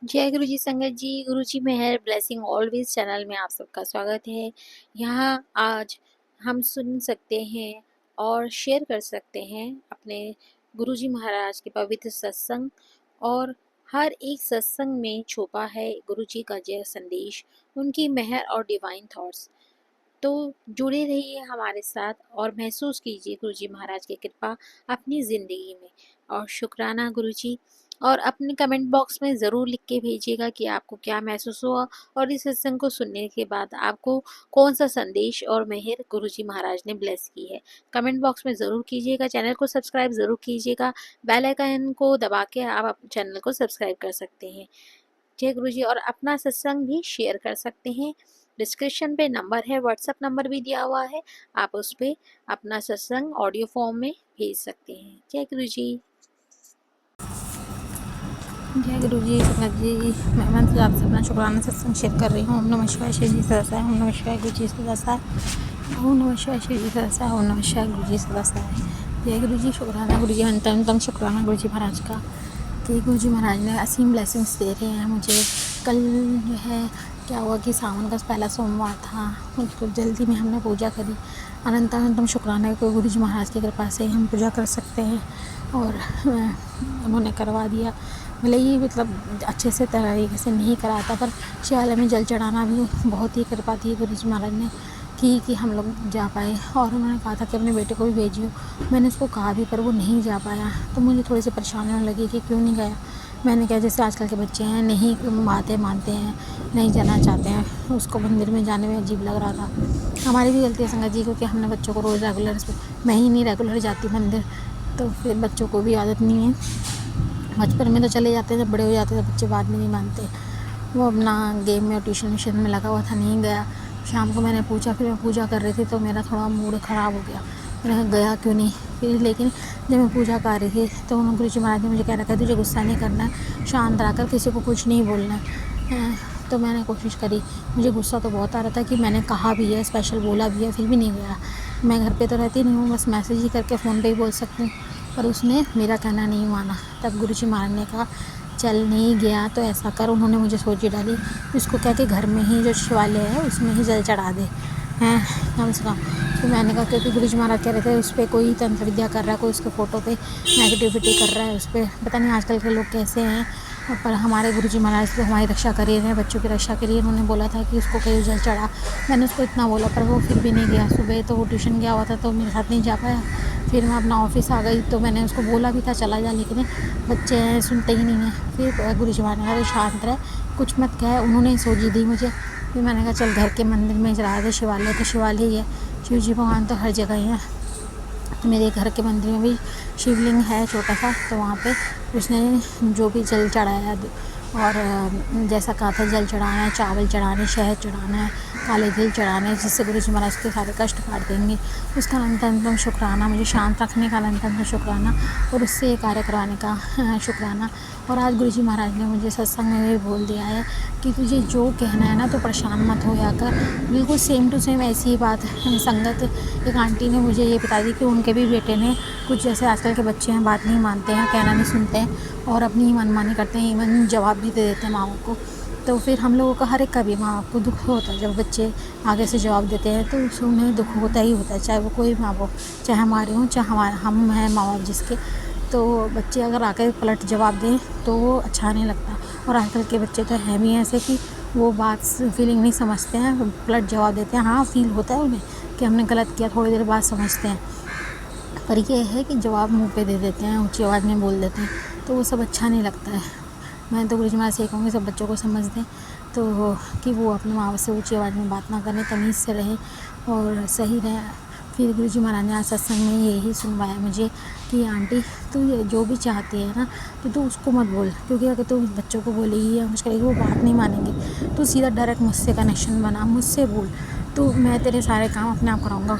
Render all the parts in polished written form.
जय गुरु जी संगत जी, गुरु जी मेहर blessing always channel में आप सबका स्वागत है। यहाँ आज हम सुन सकते हैं और शेयर कर सकते हैं अपने गुरु जी महाराज के पवित्र सत्संग। और हर एक सत्संग में छुपा है गुरु जी का जय संदेश, उनकी मेहर और डिवाइन थॉट्स। तो जुड़े रहिए हमारे साथ और महसूस कीजिए गुरु जी महाराज की कृपा अपनी ज़िंदगी में। और शुक्राना गुरु जी। और अपने कमेंट बॉक्स में ज़रूर लिख के भेजिएगा कि आपको क्या महसूस हुआ और इस सत्संग को सुनने के बाद आपको कौन सा संदेश और मेहर गुरु जी महाराज ने ब्लेस की है। कमेंट बॉक्स में ज़रूर कीजिएगा। चैनल को सब्सक्राइब ज़रूर कीजिएगा। बेल आइकन को दबा के आप चैनल को सब्सक्राइब कर सकते हैं। जय गुरु जी। और अपना सत्संग भी शेयर कर सकते हैं। डिस्क्रिप्शन पे नंबर है, व्हाट्सएप नंबर भी दिया हुआ है, आप उस पर अपना सत्संग ऑडियो फॉर्म में भेज सकते हैं। जय गुरु जी। जय गुरु जी संगत जी, मैं मन से आपसे अपना शुक्राना सत्संग शेयर कर रही हूँ। ओम नमः शिवाय शिव जी सदासाय, ओम नमः शिवाय गुरु जी सदासाय, ओम नमः शिवाय शिव जी सदासाय, ओम नमः शिवाय गुरु जी सदासाय। जय गुरु जी। शुक्राना गुरु जी, अंतम शुक्राना गुरु जी महाराज का कि गुरु जी महाराज ने असीम ब्लेसिंग्स दे रहे हैं मुझे। कल जो है क्या हुआ कि सावन का पहला सोमवार था, उसको जल्दी में हमने पूजा करी। अनंतम शुक्राना को गुरु जी महाराज की कृपा से हम पूजा कर सकते हैं और उन्होंने करवा दिया। भले ही मतलब अच्छे से तरीके से नहीं कराता, पर शिवालय में जल चढ़ाना भी बहुत ही कृपा थी गुरु जी महाराज ने कि हम लोग जा पाए। और उन्होंने कहा था कि अपने बेटे को भी भेजियो। मैंने उसको कहा भी, पर वो नहीं जा पाया। तो मुझे थोड़ी सी परेशानी होने लगी कि क्यों नहीं गया। मैंने कहा जैसे आजकल के बच्चे हैं, नहीं बातें मानते हैं, नहीं जाना चाहते हैं, उसको मंदिर में जाने में अजीब लग रहा था। हमारी भी गलती है संगत जी, क्योंकि हमने बच्चों को रोज़ रेगुलर, मैं ही नहीं रेगुलर जाती मंदिर, तो फिर बच्चों को भी आदत नहीं है। बचपन में तो चले जाते हैं, जब बड़े हो जाते हैं तो बच्चे बात में नहीं मानते। वो अपना गेम में और ट्यूशन में लगा हुआ था, नहीं गया। शाम को मैंने पूछा, फिर मैं पूजा कर रही थी तो मेरा थोड़ा मूड ख़राब हो गया। मैंने कहा गया क्यों नहीं। फिर लेकिन जब मैं पूजा कर रही थी तो उन्होंने गुरु जी महाराज ने मुझे कह रखा है तुझे गुस्सा नहीं करना है, शांत रहकर किसी को कुछ नहीं बोलना है। तो मैंने कोशिश करी। मुझे गुस्सा तो बहुत आ रहा था कि मैंने कहा भी है, स्पेशल बोला भी है, फिर भी नहीं गया। मैं घर पे तो रहती नहीं हूँ, बस मैसेज ही करके फ़ोन पे ही बोल सकती हूँ, पर उसने मेरा कहना नहीं माना। तब गुरु जी महाराज ने कहा चल नहीं गया तो ऐसा कर, उन्होंने मुझे सोची डाली, इसको कह के घर में ही जो शिवालय है उसमें ही जल चढ़ा दे हैं कम से कम। तो मैंने कहा क्योंकि गुरु जी महाराज कह रहे थे उस पर कोई तंत्र विद्या कर रहा है, कोई उसके फ़ोटो पे नेगेटिविटी कर रहा है, उस पर पता नहीं आजकल के लोग कैसे हैं। पर हमारे गुरु जी महाराज तो हमारी रक्षा कर रहे हैं, बच्चों की रक्षा के लिए उन्होंने बोला था कि उसको कहीं जल चढ़ा। मैंने उसको इतना बोला पर वो फिर भी नहीं गया। सुबह तो वो ट्यूशन गया हुआ था तो मेरे साथ नहीं जा पाया। फिर मैं अपना ऑफिस आ गई तो मैंने उसको बोला भी था चला जा, लेकिन बच्चे हैं सुनते ही नहीं हैं। फिर गुरु जी महाराज ने कहा शांत रहे, कुछ मत कहे, उन्होंने ही सोची दी मुझे। फिर मैंने कहा चल घर के मंदिर में चढ़ा दे, शिवालय तो शिवालय ही है, शिव जी भगवान तो हर जगह ही है। तो मेरे घर के मंदिर में भी शिवलिंग है छोटा सा, तो वहाँ पे उसने जो भी जल चढ़ाया और जैसा कहा था जल चढ़ाना है, चावल चढ़ाने, शहद चढ़ाना है, काले तिल चढ़ाने, जिससे गुरु जी महाराज के सारे कष्ट काट देंगे। उसका अनंतम शुक्राना, मुझे शांत रखने का अनंतम शुक्राना और उससे कार्य करवाने का शुक्राना। और आज गुरु जी महाराज ने मुझे सत्संग में भी बोल दिया है कि तुझे जो कहना है ना तो परेशान मत हो कर। बिल्कुल सेम टू सेम ऐसी ही बात संगत एक आंटी ने मुझे ये बता दी कि उनके भी बेटे ने कुछ जैसे आजकल के बच्चे हैं, बात नहीं मानते हैं, कहना नहीं सुनते हैं और अपनी ही मनमानी करते हैं, इवन जवाब भी दे देते हैं माँ बाप को। तो फिर हम लोगों का हर एक का भी माँ बाप को दुख होता है जब बच्चे आगे से जवाब देते हैं, तो उसमें उन्हें दुख होता ही होता है, चाहे वो कोई माँ बाप, चाहे हमारे हों चाहे हम हैं माँ बाप जिसके। तो बच्चे अगर आके पलट जवाब दें तो वो अच्छा नहीं लगता। और आजकल के बच्चे तो हैं भी ऐसे कि वो बात फीलिंग नहीं समझते हैं, पलट जवाब देते हैं। हाँ फील होता है उन्हें कि हमने गलत किया, थोड़ी देर बाद समझते हैं, पर ये है कि जवाब मुंह पे दे देते हैं, ऊंची आवाज़ में बोल देते हैं, तो वो सब अच्छा नहीं लगता है। मैं तो गुरु जी महाराज से कहूँगी सब बच्चों को समझ दें तो कि वो अपने माँ बाप से ऊँची आवाज़ में बात ना करें, तमीज़ से रहें और सही रहें। फिर गुरु जी महाराज ने आज सत्संग में यही सुनवाया मुझे कि आंटी तू जो भी चाहती है ना तो तू उसको मत बोल, क्योंकि अगर तू बच्चों को बोलेगी या कुछ करेगी वो बात नहीं मानेंगे। तू सीधा डायरेक्ट मुझसे कनेक्शन बना, मुझसे बोल, तो मैं तेरे सारे काम अपने आप कराऊँगा।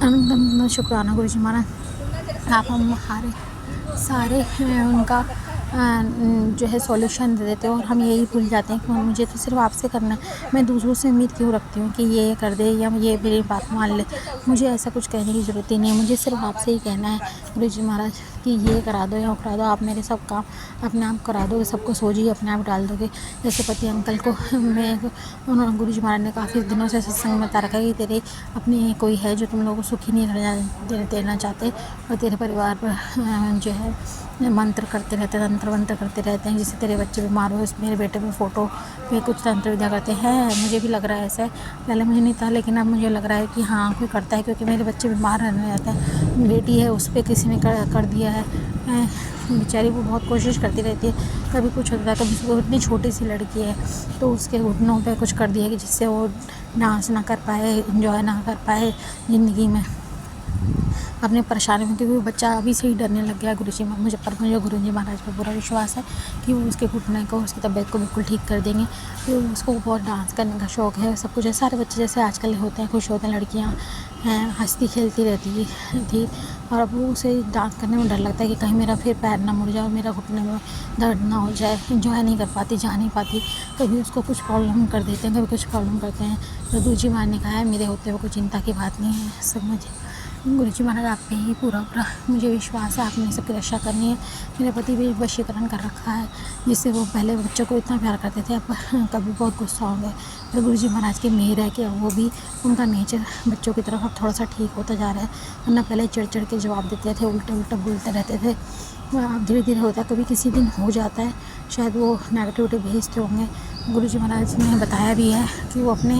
अनंतम शुक्राना गुरु जी महाराज, आप हमारे सारे उनका जो है सॉल्यूशन दे देते हो और हम यही भूल जाते हैं कि मुझे तो सिर्फ आपसे करना है। मैं दूसरों से उम्मीद क्यों रखती हूँ कि ये कर दे या ये मेरी बात मान ले। मुझे ऐसा कुछ कहने की ज़रूरत ही नहीं है, मुझे सिर्फ आपसे ही कहना है गुरु जी महाराज कि ये करा दो या वो करा दो, आप मेरे सब काम अपने आप करा दोगे, सबको सोझी अपने आप डाल दोगे। जैसे पति अंकल को उन्होंने गुरुजी महाराज ने काफ़ी दिनों से सत्संग में बता रखा है कि तेरे अपनी कोई है जो तुम लोगों को सुखी नहीं देना चाहते, और तेरे परिवार पर जो है मंत्र करते रहते हैं, तंत्र मंत्र करते रहते हैं, जिससे तेरे बच्चे बीमार हो। मेरे बेटे में फ़ोटो पे कुछ तंत्र विद्या करते हैं, मुझे भी लग रहा है ऐसा। पहले मुझे नहीं था, लेकिन अब मुझे लग रहा है कि हाँ कोई करता है, क्योंकि मेरे बच्चे बीमार रहने रहते हैं। बेटी है, उस पर किसी ने कर दिया है। बेचारी वो बहुत कोशिश करती रहती है, कभी कुछ होता है, कभी वो इतनी छोटी सी लड़की है तो उसके घुटनों पे कुछ कर दिया कि जिससे वो डांस ना कर पाए, इंजॉय ना कर पाए ज़िंदगी में अपने परेशानी में, क्योंकि वो बच्चा अभी से ही डरने लग गया है मुझे गुरुजी महाराज पर पूरा विश्वास है कि वो उसके घुटने को, उसकी तबीयत को बिल्कुल ठीक कर देंगे। तो उसको बहुत डांस करने का शौक़ है, सब कुछ है। सारे बच्चे जैसे आजकल होते हैं, खुश होते हैं, लड़कियाँ हैं, हंसती खेलती रहती थी, और अब वो उसे डांस करने में डर लगता है कि कहीं मेरा फिर पैर ना मुड़ जाए, मेरा घुटने में दर्द ना हो जाए, इंजॉय नहीं कर पाती, जा नहीं पाती। कभी उसको कुछ प्रॉब्लम कर देते हैं, कभी कुछ प्रॉब्लम करते हैं। तो गुरुजी महाराज ने कहा है मेरे होते हुए कोई चिंता की बात नहीं है, सब मुझे गुरुजी महाराज आप पे ही पूरा मुझे विश्वास है, आपने सबकी रक्षा करनी है। मेरे पति भी वशीकरण कर रखा है, जिससे वो पहले बच्चों को इतना प्यार करते थे, अब कभी बहुत गुस्सा हो गए। तो गुरुजी महाराज की मेहर है कि अब वो भी, उनका नेचर बच्चों की तरफ अब थोड़ा सा ठीक होता जा रहा है, वरना पहले चिड़ के जवाब देते थे, उल्टा बोलते रहते थे। अब धीरे धीरे होता है, कभी किसी दिन हो जाता है, शायद वो नेगेटिविटी भेजते होंगे। गुरुजी महाराज ने बताया भी है कि वो अपने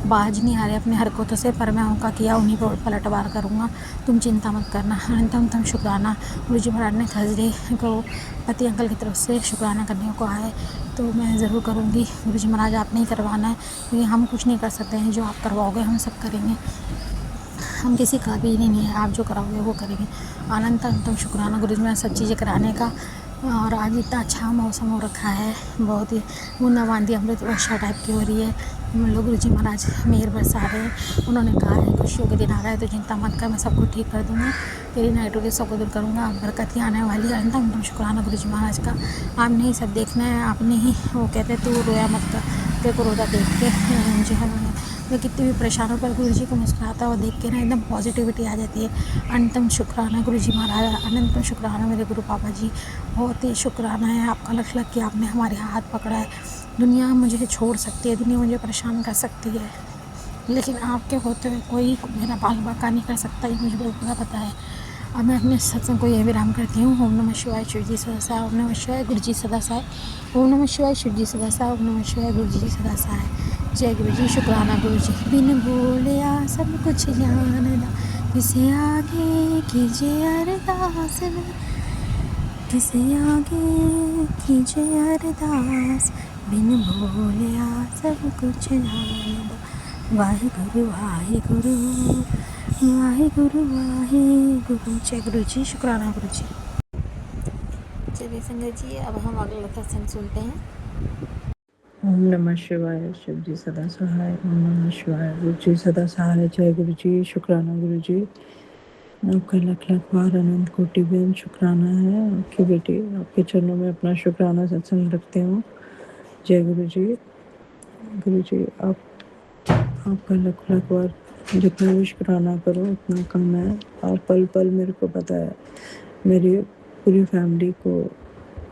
बाज नहीं आ रहे अपने हरकतों से, पर मैं उनका किया उन्हीं पर पलटवार करूँगा, तुम चिंता मत करना। अनंतम शुक्राना। गुरुजी महाराज ने थर्सडे को पति अंकल की तरफ से शुक्राना करने को आए, तो मैं ज़रूर करूँगी। गुरुजी महाराज आपने ही करवाना है, क्योंकि हम कुछ नहीं कर सकते हैं, जो आप करवाओगे हम सब करेंगे, हम किसी काबिल ही नहीं है, आप जो कराओगे वो करेंगे। अनंतम शुक्राना गुरुजी महाराज सब चीज़ें कराने का। और आज इतना अच्छा मौसम हो रखा है, बहुत ही बूंदाबांदी अमृत वर्षा टाइप की हो रही है। हम लोग गुरुजी महाराज मेहर बरसा रहे हैं। उन्होंने कहा है खुशियों के दिन आ रहा है, तो चिंता मत कर, मैं सब कुछ ठीक कर दूँगा, तेरी नेगेटिविटी सबको दूर करूँगा, अब बरकत ही आने वाली है। अनंतम शुक्राना गुरुजी महाराज का। आपने ही सब देखना है, आपने ही, वो कहते हैं तू रोया मत कर, तेरे को रोता देख के जो है मैं कितनी भी परेशान हूँ, पर गुरुजी को मुस्कुराता हुआ देख के ना एकदम पॉजिटिविटी आ जाती है। अनंतम शुक्राना गुरुजी महाराज, अनंतम शुक्राना मेरे गुरु पापा जी, बहुत ही शुक्राना है आपका लख कि आपने हमारे हाथ पकड़ा है। दुनिया मुझे छोड़ सकती है, दुनिया मुझे परेशान कर सकती है, लेकिन आपके होते हुए कोई मेरा बाल बाका नहीं कर सकता, ये मुझे पूरा पता है। अब मैं अपने सत्संग को यह विराम करती हूँ। ओम नमः शिवाय, शिव जी सदा सहाय। ओम नमः शिवाय, गुरु जी सदा सहाय। ओम नमः शिवाय, शिव जी सदा सहाय। ओम नमः शिवाय, गुरु जी सदा सहाय। जय गुरु जी, शुक्राना गुरु जी। बिन बोलिया सब कुछ जानना, किसे आगे कीजिए अरदास, किसे आगे कीजिए अरदास, बिन बोलिया सब कुछ जानना। वाहिगुरु वाहिगुरु वाहिगुरु वाहिगुरु। जय गुरु जी, शुक्राना गुरु जी। चलिए संगत जी, अब हम अगला सत्संग सुनते हैं। ओम नमः शिवाय, शिव जी सदा सहाय। ओम नमः शिवाय, गुरु जी सदा सहाय। जय गुरु जी, शुक्राना गुरु जी। आपका लख बार अनंत कोटि बेन शुक्राना है। आपकी बेटी आपके चरणों में अपना शुक्राना सत्संग रखते हो। जय गुरु जी। गुरु जी आपका लख बार जितना भी शुक्राना करो उतना कम है। आप पल पल मेरे को पता है, मेरी पूरी फैमिली को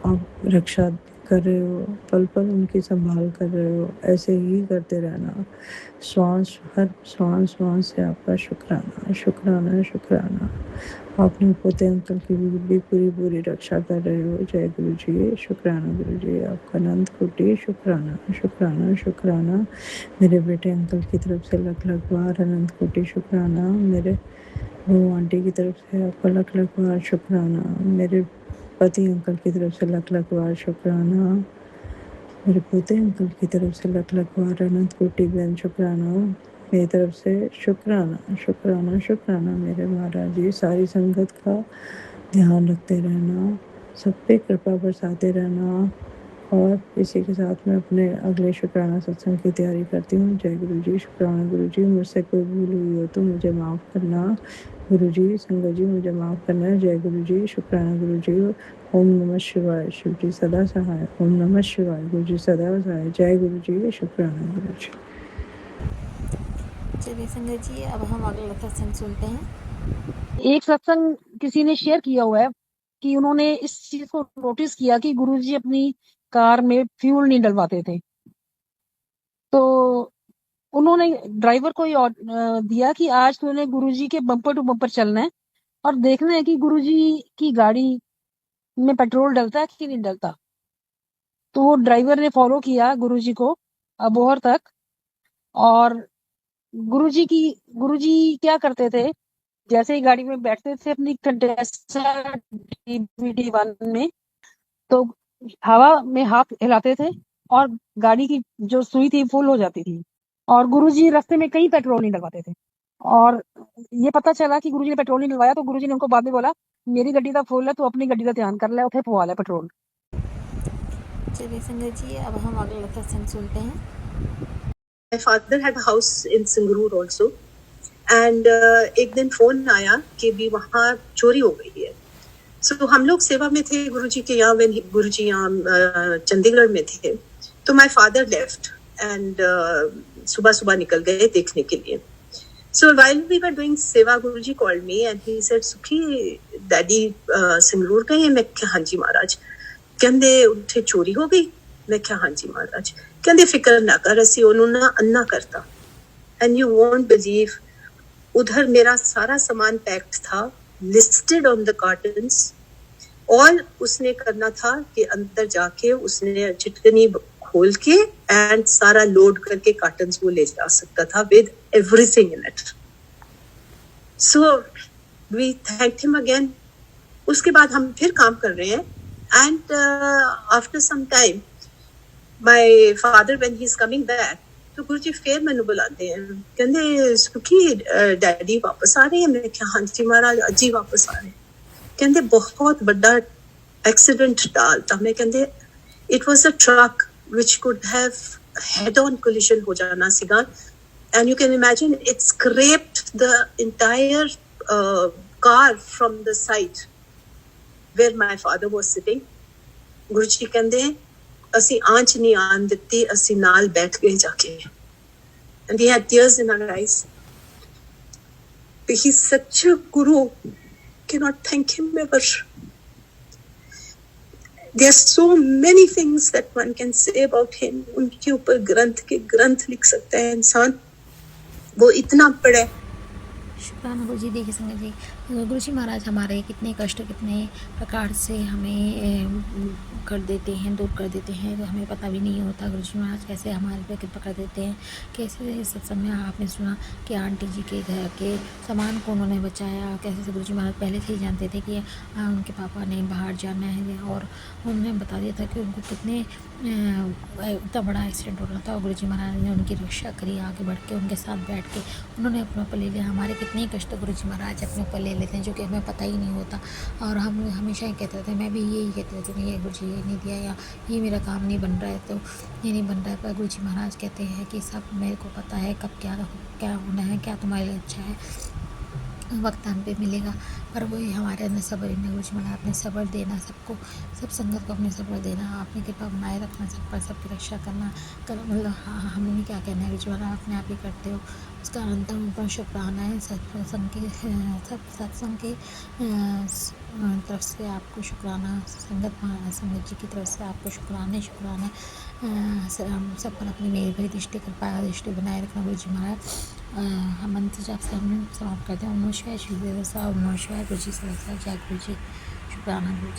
आप रक्षा कर रहे हो, पल पल उनकी संभाल कर रहे हो। ऐसे ही करते रहना, हर श्वास से आपका शुक्राना शुक्राना शुक्राना। आपने पोते अंकल की भी पूरी रक्षा कर रहे हो। जय गुरु जी, शुक्राना गुरु जी। आपका अनंत कोटि शुक्राना शुक्राना शुक्राना। मेरे बेटे अंकल की तरफ से लख बार अनंत कोटि शुक्राना। मेरे वो आंटी की तरफ से आपका लख बार शुक्राना। मेरे पति अंकल की तरफ से लख बार शुक्राना। मेरे पोते अंकल की तरफ से लख बार अनंत कोटि बेन शुक्राना। मेरी तरफ से शुक्राना शुक्राना शुक्राना। मेरे महाराज जी, सारी संगत का ध्यान रखते रहना, सब पे कृपा बरसाते रहना। और इसी के साथ मैं अपने अगले शुक्राना सत्संग की तैयारी करती हूँ। जय गुरु जी, शुक्राना गुरु जी। मुझसे कोई भूल हुई हो तो मुझे माफ़ करना गुरु जी। संगत जी मुझे माफ़ करना। जय गुरु जी, शुक्राना गुरु जी। ओम नमः शिवाय, शिव जी सदा सहाय। ओम नमः शिवाय, गुरु जी सदा सहाय। जय गुरु जी, शुक्राना गुरु जी। चलिए संगत जी, अब हम अगला सत्संग सुनते हैं। एक सत्संग किसी ने शेयर किया हुआ है कि उन्होंने इस चीज को नोटिस किया कि गुरुजी अपनी कार में फ्यूल नहीं डलवाते थे। तो उन्होंने ड्राइवर को ये दिया कि आज तूने गुरुजी के बम्पर टू बम्पर चलना है और देखना है कि गुरुजी की गाड़ी में पेट्रोल डलता है कि नहीं डलता। तो वो ड्राइवर ने फॉलो किया गुरुजी को अबोहर तक। और गुरुजी क्या करते थे, जैसे ही गाड़ी में बैठते थे अपनी कंटेसा DBD1 में, तो हवा में हाथ हिलाते थे और गाड़ी की जो सुई थी फुल हो जाती थी। और गुरुजी रास्ते में कहीं पेट्रोल नहीं डलवाते थे। और ये पता चला कि गुरुजी ने पेट्रोल नहीं डलवाया, तो गुरुजी ने उनको बाद में बोला, मेरी गड्डी तो फुल है, तो अपनी गड्डी का ध्यान कर ले, उठे पवा ले पेट्रोल। चलिए संगत जी, अब हम अगला सत्संग सुनते हैं। My father had a house in Sangrur also, and एक दिन फोन आया कि भी वहाँ चोरी हो गई है। So हम लोग सेवा में थे गुरुजी के यहाँ, when गुरुजी यहाँ चंडीगढ़ में थे, तो my father left and सुबह सुबह निकल गए देखने के लिए। So while we were doing सेवा, गुरुजी called me and he said, सुखी डैडी संगरूर गए हैं? मैं क्या, हाँ जी महाराज। कहते उठे चोरी हो गई? मैं क्या, हाँ जी महाराज। कहते फिक्र ना कर, असी उन्होंने अन्ना करता। एंड यू वोंट बिलीव, उधर मेरा सारा सामान पैक्ड था, लिस्टेड ऑन द कार्टन्स। और उसने करना था कि अंदर जाके उसने चिटकनी खोल के एंड सारा लोड करके कार्टन्स वो ले जा सकता था with everything in it. So we thank him again. उसके बाद हम फिर काम कर रहे हैं and after some time my father when he is coming back, तो गुरुजी फिर मैंने बुलाते हैं, कहते सुखी डैडी वापस आ रहे हैं? मैं क्या, हाँ जी महाराज अजी वापस आ रहे हैं। कहते बहुत बड़ा एक्सीडेंट डालता। मैं कहते it was a truck which could have head on collision हो जाना सीगा, and you can imagine it scrapped the entire car from the side where my father was sitting. Guruji कहते ਅਸੀਂ आंच नहीं आन दिती, ਅਸੀਂ नाल बैठ गए जाके, and we had tears in our eyes. He's such a guru, cannot thank him ever. There are so many things that one can say about him. उनके ऊपर ग्रंथ के ग्रंथ लिख सकता है इंसान, वो इतना पढ़े। शुक्राना गुरुजी। देखिए संगत जी, गुरुजी महाराज हमारे कितने कष्ट कितने प्रकार से हमें कर देते हैं, दूर कर देते हैं, तो हमें पता भी नहीं होता। गुरुजी महाराज कैसे हमारे पे कृपा कर देते हैं। कैसे सत्संग में आपने सुना कि आंटी जी के घर के सामान को उन्होंने बचाया। कैसे गुरुजी महाराज पहले से ही जानते थे कि उनके पापा ने बाहर जाना है, और उन्होंने बता दिया था कि उनको कितने इतना बड़ा एक्सीडेंट हो रहा था। और गुरुजी महाराज ने उनकी रक्षा करी, आगे बढ़ के उनके साथ बैठ के उन्होंने अपने ऊपर ले लिया। हमारे कितने कष्ट गुरुजी महाराज अपने ऊपर ले लेते हैं, जो कि हमें पता ही नहीं होता। और हम हमेशा ही कहते थे, मैं भी यही कहती रहती हूँ, ये गुरुजी ये नहीं दिया, या ये मेरा काम नहीं बन रहा है, तो ये नहीं बन रहा है। पर गुरुजी महाराज कहते हैं कि सब मेरे को पता है कब क्या होना है, क्या तुम्हारे लिए अच्छा है, वक्त आने पे मिलेगा। पर वही हमारे अंदर सब्र ही नहीं। गुरुजी महाराज अपने सब्र देना, सबको, सब संगत को अपने सब्र देना, अपनी कृपा बनाए रखना, सब पर सबकी रक्षा करना। मतलब हमने क्या कहना है, गुरुजी महाराज अपने आप ही करते हो। उसका अंतर शुक्राना है सत्संग के तरफ से आपको शुक्राना, संगत जी की तरफ से आपको शुक्राना सब पर अपनी मेरी भरी दृष्टि कृपा दृष्टि बनाए रखना। गुरुजी महाराज हम मंत्र जाप से हम समाप्त करते हैं। ओम नमः शिवाय, श्री देव ओम नमः शिवाय, गुरुजी सदा जय गुरुजी। शुक्राना गुरुजी।